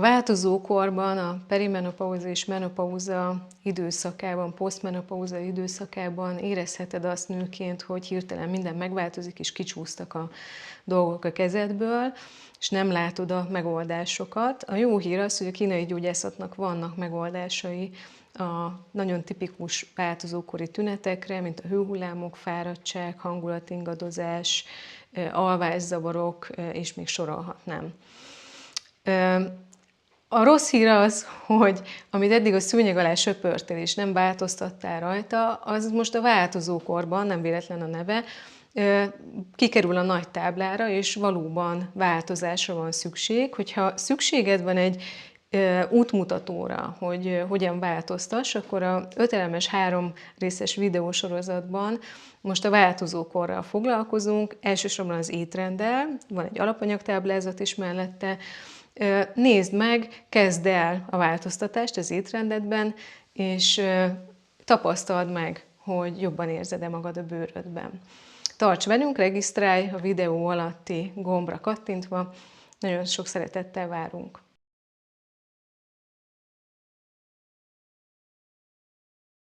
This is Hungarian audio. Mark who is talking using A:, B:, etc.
A: A változókorban, a perimenopauza és menopauza időszakában, posztmenopauza időszakában érezheted azt nőként, hogy hirtelen minden megváltozik, és kicsúsztak a dolgok a kezedből, és nem látod a megoldásokat. A jó hír az, hogy a kínai gyógyászatnak vannak megoldásai a nagyon tipikus változókori tünetekre, mint a hőhullámok, fáradtság, hangulatingadozás, alvászavarok, és még sorolhatnám. A rossz hír az, hogy amit eddig a szőnyeg alá söpörtél és nem változtattál rajta, az most a változókorban, nem véletlen a neve, kikerül a nagy táblára, és valóban változásra van szükség. Hogyha szükséged van egy útmutatóra, hogy hogyan változtass, akkor a 5 elemes 3 részes videósorozatban most a változókorral foglalkozunk, elsősorban az étrenddel, van egy alapanyagtáblázat is mellette. Nézd meg, kezd el a változtatást az étrendedben, és tapasztald meg, hogy jobban érzed-e magad a bőrödben. Tarts velünk, regisztrálj a videó alatti gombra kattintva, nagyon sok szeretettel várunk!